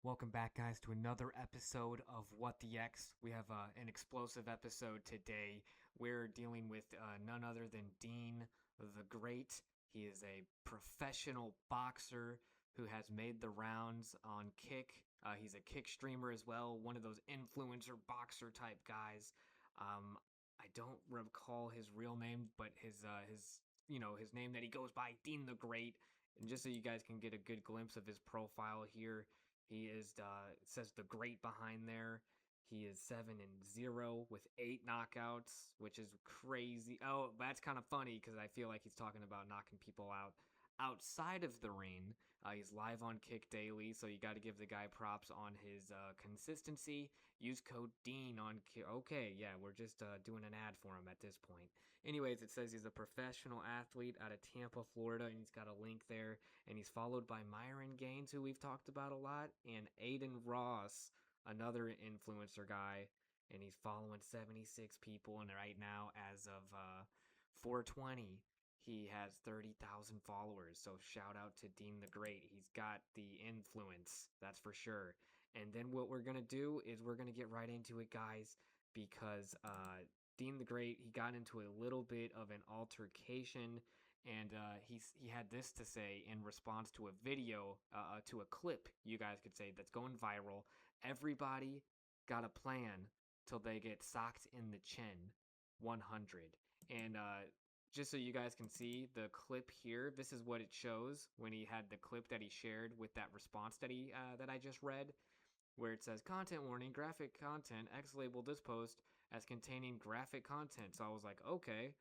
Welcome back, guys, to another episode of What the X. We have an explosive episode today. We're dealing with none other than Deen the Great. He is a professional boxer who has made the rounds on Kick. He's a Kick streamer as well, one of those influencer boxer type guys. I don't recall his real name, but his name that he goes by, Deen the Great. And just so you guys can get a good glimpse of his profile here, he is it says the great behind there. He is 7-0 with 8 knockouts, which is crazy. Oh, that's kind of funny because I feel like he's talking about knocking people out outside of the ring. He's live on Kick daily, so you got to give the guy props on his consistency. Use code Deen on Kick. Okay, yeah, we're just doing an ad for him at this point. Anyways, it says he's a professional athlete out of Tampa, Florida, and he's got a link there. And he's followed by Myron Gaines, who we've talked about a lot, and Aiden Ross, another influencer guy. And he's following 76 people. And right now, as of 420, he has 30,000 followers. So shout out to Deen the Great. He's got the influence, that's for sure. And then what we're going to do is we're going to get right into it, guys, because Deen the Great, he got into a little bit of an altercation, and he had this to say in response to a video, to a clip, you guys could say, that's going viral. Everybody got a plan till they get socked in the chin, 100. And just so you guys can see the clip here, this is what it shows when he had the clip that he shared with that response that I just read, where it says content warning, graphic content, X labeled this post as containing graphic content. So I was like, okay,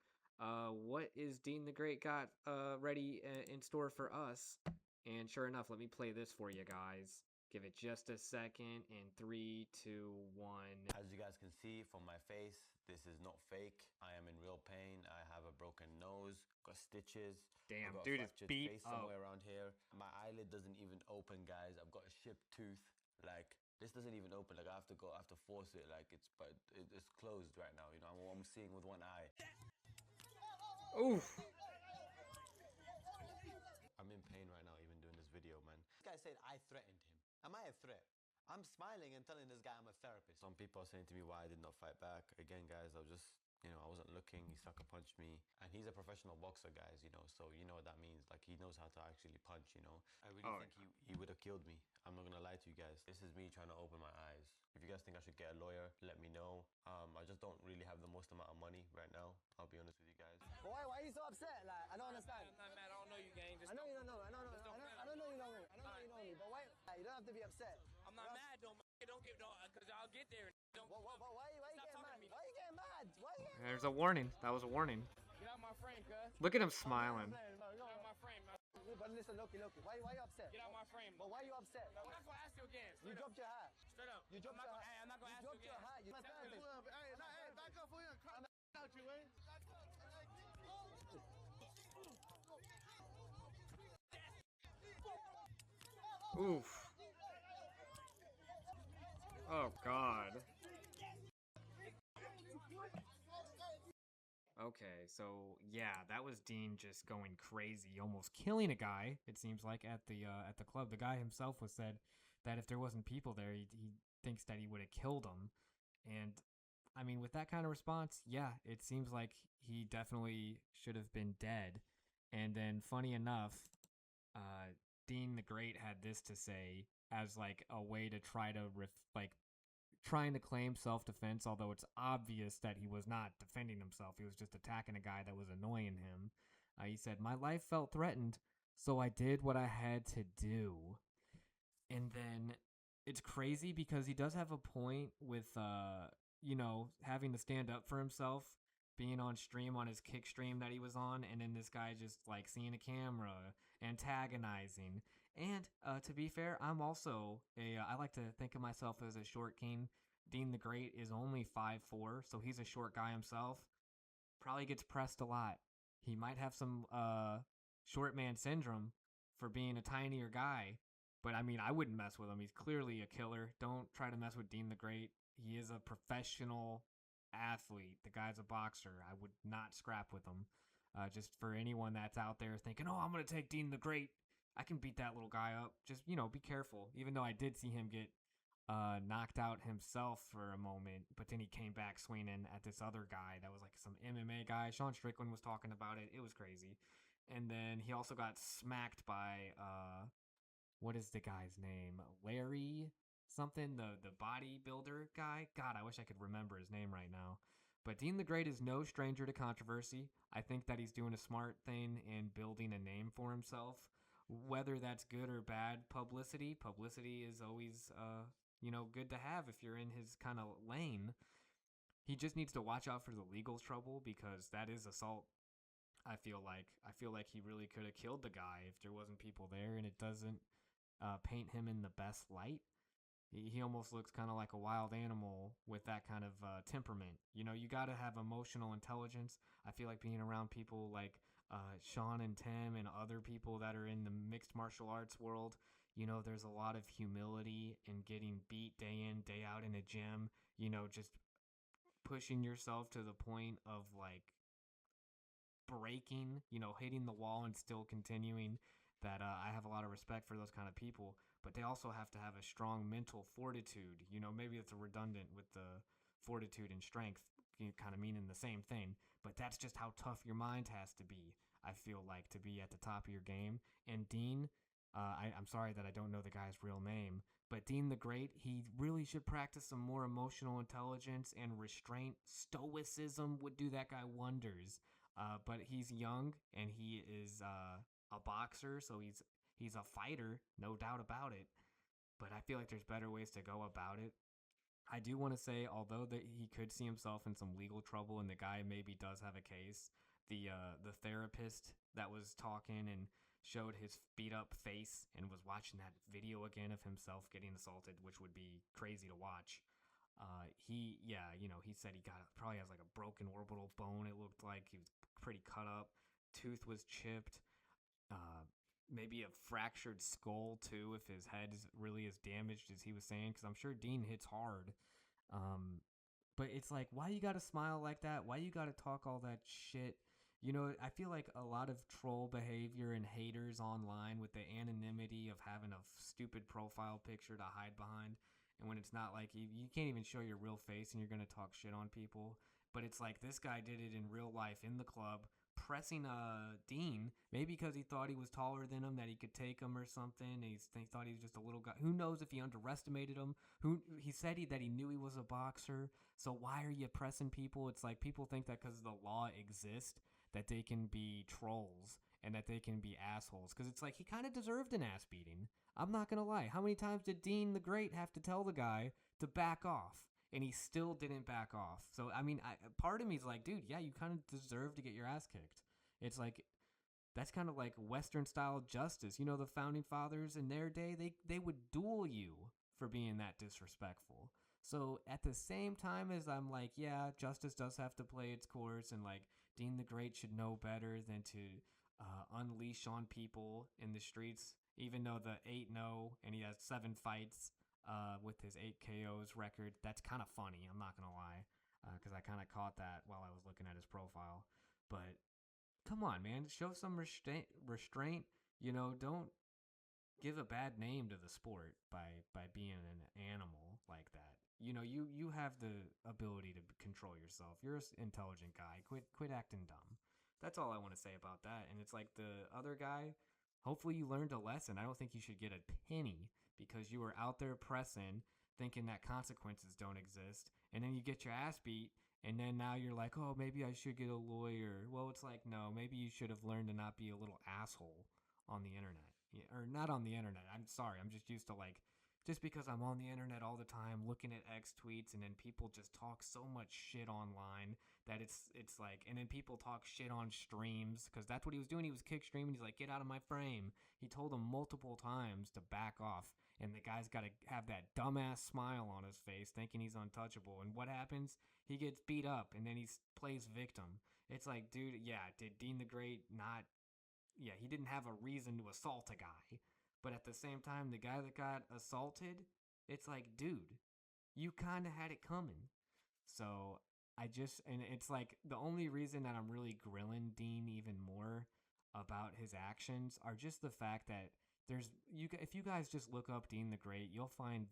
what is Deen the Great got ready in store for us? And sure enough, let me play this for you guys. Give it just a second in 3, 2, 1. As you guys can see from my face, this is not fake. I am in real pain. I have a broken nose, got stitches. Damn, I've got dude a is fractured beat face up. somewhere around here. My eyelid doesn't even open, guys. I've got a chipped tooth. Like, this doesn't even open. Like, I have to force it. Like, it's closed right now. You know, I'm seeing with one eye. Oof. I'm in pain right now, even doing this video, man. This guy said I threatened him. Am I a threat? I'm smiling and telling this guy I'm a therapist. Some people are saying to me why I did not fight back. Again, guys, I wasn't looking. He sucker punched me. And he's a professional boxer, guys, so you know what that means. Like, he knows how to actually punch, I really think he would have killed me. I'm not gonna lie to you guys. This is me trying to open my eyes. If you guys think I should get a lawyer, let me know. I just don't really have the most amount of money right now. I'll be honest with you guys. But why are you so upset? Like, I don't understand. I'm not mad. I don't know you, gang. I know you don't know. I don't know you know me. I don't know you know me. But why? You don't have to be upset. I'm not mad, though. Don't get, because I'll get there. Don't. Why you getting mad? Why you getting mad? There's a warning. That was a warning. Get out my frame, cuz. Look at him smiling. Get out my frame. But listen, look. Why you upset? Get out my frame. But why you upset? I'm not gonna ask you again. You dropped your hat. Straight up. You dropped your hat. Hey, I'm not gonna ask you again. You dropped your hat. Hey, back up for you. Come out you, eh? Oof. Oh, God. Okay, so yeah, that was Deen just going crazy, almost killing a guy. It seems like at the club, the guy himself was said that if there wasn't people there, he thinks that he would have killed him. And I mean, with that kind of response, yeah, it seems like he definitely should have been dead. And then, funny enough, Deen the Great had this to say as like a way to try to trying to claim self-defense, although it's obvious that he was not defending himself. He was just attacking a guy that was annoying him. He said, "My life felt threatened, so I did what I had to do." And then it's crazy because he does have a point with, having to stand up for himself, being on stream on his Kick stream that he was on, and then this guy just like seeing a camera, antagonizing. And to be fair, I'm also I like to think of myself as a short king. Deen the Great is only 5'4", so he's a short guy himself. Probably gets pressed a lot. He might have some short man syndrome for being a tinier guy. But I mean, I wouldn't mess with him. He's clearly a killer. Don't try to mess with Deen the Great. He is a professional athlete. The guy's a boxer. I would not scrap with him. Just for anyone that's out there thinking, "Oh, I'm going to take Deen the Great I can beat that little guy up. Just, be careful. Even though I did see him get knocked out himself for a moment, but then he came back swinging at this other guy that was like some MMA guy. Sean Strickland was talking about it. It was crazy. And then he also got smacked by what is the guy's name? Larry something, the bodybuilder guy. God, I wish I could remember his name right now. But Dean the Great is no stranger to controversy. I think that he's doing a smart thing in building a name for himself. Whether that's good or bad publicity, publicity is always good to have if you're in his kind of lane. He just needs to watch out for the legal trouble because that is assault. I feel like he really could have killed the guy if there wasn't people there, and it doesn't paint him in the best light. He almost looks kind of like a wild animal with that kind of temperament. You got to have emotional intelligence. I feel like being around people like Sean and Tim and other people that are in the mixed martial arts world, there's a lot of humility in getting beat day in, day out in a gym, just pushing yourself to the point of like breaking, hitting the wall and still continuing. That I have a lot of respect for those kind of people, but they also have to have a strong mental fortitude. Maybe it's a redundant with the fortitude and strength, kind of meaning the same thing, but that's just how tough your mind has to be. I feel like to be at the top of your game. And Dean, I'm sorry that I don't know the guy's real name, but Dean the Great, he really should practice some more emotional intelligence and restraint. Stoicism would do that guy wonders. But he's young and he is a boxer, so he's a fighter, no doubt about it. But I feel like there's better ways to go about it. I do want to say, although that he could see himself in some legal trouble, and the guy maybe does have a case, the therapist that was talking and showed his beat up face and was watching that video again of himself getting assaulted, which would be crazy to watch. He said he probably has like a broken orbital bone. It looked like he was pretty cut up. Tooth was chipped. Uh, Maybe a fractured skull too, if his head is really as damaged as he was saying. Because I'm sure Dean hits hard. But it's like, why you gotta smile like that? Why you gotta talk all that shit? I feel like a lot of troll behavior and haters online with the anonymity of having a stupid profile picture to hide behind. And when it's not like you can't even show your real face and you're going to talk shit on people. But it's like this guy did it in real life in the club, pressing Dean, maybe because he thought he was taller than him, that he could take him or something. He thought he was just a little guy. Who knows if he underestimated him? He said that he knew he was a boxer. So why are you pressing people? It's like people think that because the law exists, that they can be trolls and that they can be assholes. Because it's like he kind of deserved an ass beating. I'm not going to lie. How many times did Dean the Great have to tell the guy to back off? And he still didn't back off. So, I mean, part of me is like, dude, yeah, you kind of deserve to get your ass kicked. It's like, that's kind of like Western style justice. The founding fathers in their day, they would duel you for being that disrespectful. So at the same time as I'm like, yeah, justice does have to play its course, and like Dean the Great should know better than to unleash on people in the streets, even though the 8-0 and he has 7 fights with his 8 KOs record. That's kind of funny, I'm not going to lie, because I kind of caught that while I was looking at his profile. But come on, man, show some restraint. Don't give a bad name to the sport by being an animal like that. You have the ability to control yourself. You're an intelligent guy. Quit acting dumb. That's all I want to say about that. And it's like the other guy, hopefully you learned a lesson. I don't think you should get a penny because you were out there pressing, thinking that consequences don't exist, and then you get your ass beat, and then now you're like, oh, maybe I should get a lawyer. Well, it's like, no, maybe you should have learned to not be a little asshole on the internet. Yeah, or not on the internet. I'm sorry. I'm just used to like, just because I'm on the internet all the time looking at X tweets, and then people just talk so much shit online that it's like, and then people talk shit on streams because that's what he was doing. He was kick streaming. He's like, get out of my frame. He told them multiple times to back off, and the guy's got to have that dumbass smile on his face thinking he's untouchable. And what happens? He gets beat up, and then he plays victim. It's like, dude, yeah, did Dean the Great not... Yeah, he didn't have a reason to assault a guy. But at the same time, the guy that got assaulted, it's like, dude, you kind of had it coming. So and it's like the only reason that I'm really grilling Dean even more about his actions are just the fact that if you guys just look up Deen the Great, you'll find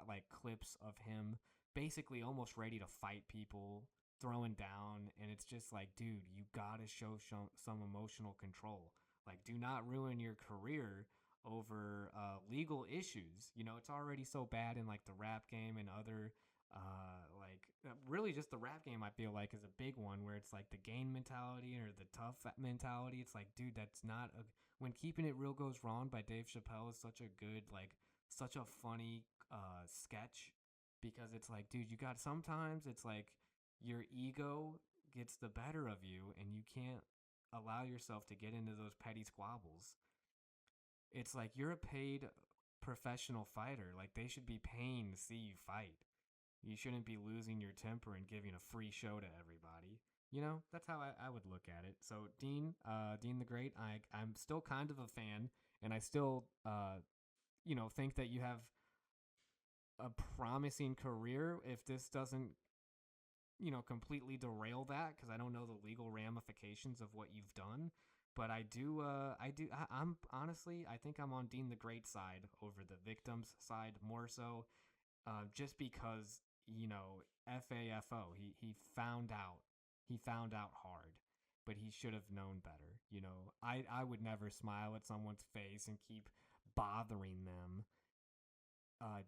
like clips of him basically almost ready to fight people, throwing down, and it's just like, dude, you gotta show some emotional control. Like, do not ruin your career over legal issues. You know, it's already so bad in like the rap game and other really just the rap game. I feel like is a big one where it's like the gang mentality or the tough mentality. It's like, dude, that's not a when Keeping It Real Goes Wrong by Dave Chappelle is such a good, like, such a funny sketch, because it's like, dude, you got sometimes it's like your ego gets the better of you and you can't allow yourself to get into those petty squabbles. It's like you're a paid professional fighter. Like, they should be paying to see you fight. You shouldn't be losing your temper and giving a free show to everybody. You know, that's how I would look at it. So Deen the Great, I'm still kind of a fan, and I still think that you have a promising career if this doesn't completely derail that, because I don't know the legal ramifications of what you've done. But I'm honestly, I think I'm on Deen the Great side over the victims side more so, just because, FAFO, he found out. He found out hard, but he should have known better. I would never smile at someone's face and keep bothering them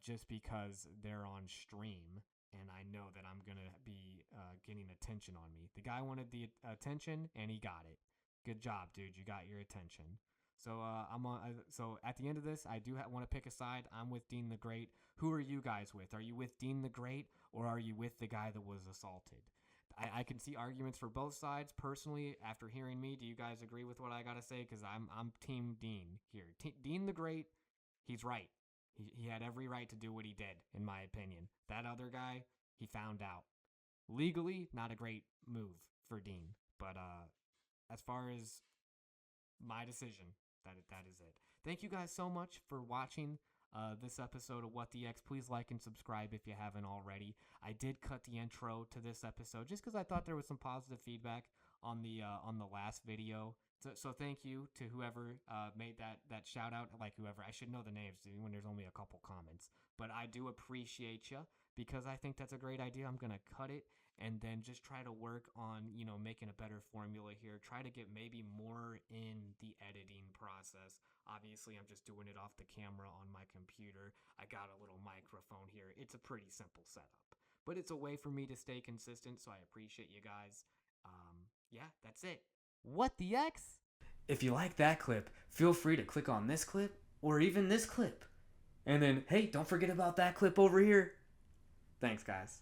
just because they're on stream and I know that I'm going to be getting attention on me. The guy wanted the attention and he got it. Good job, dude. You got your attention. So So at the end of this, I do want to pick a side. I'm with Deen the Great. Who are you guys with? Are you with Deen the Great, or are you with the guy that was assaulted? I can see arguments for both sides. Personally, after hearing me, do you guys agree with what I gotta say? Because I'm Team Deen here. Deen the Great, he's right. He had every right to do what he did, in my opinion. That other guy, he found out. Legally, not a great move for Deen. But as far as my decision, that is it. Thank you guys so much for watching this episode of What the X. Please like and subscribe if you haven't already. I did cut the intro to this episode just because I thought there was some positive feedback on the last video. So thank you to whoever made that shout out. Like, whoever, I should know the names when there's only a couple comments, but I do appreciate you because I think that's a great idea. I'm gonna cut it and then just try to work on making a better formula here. Try to get maybe more in the editing process. Obviously, I'm just doing it off the camera on my computer. I got a little microphone here. It's a pretty simple setup, but it's a way for me to stay consistent. So I appreciate you guys. Yeah, that's it. What the X? If you like that clip, feel free to click on this clip or even this clip. And then, hey, don't forget about that clip over here. Thanks, guys.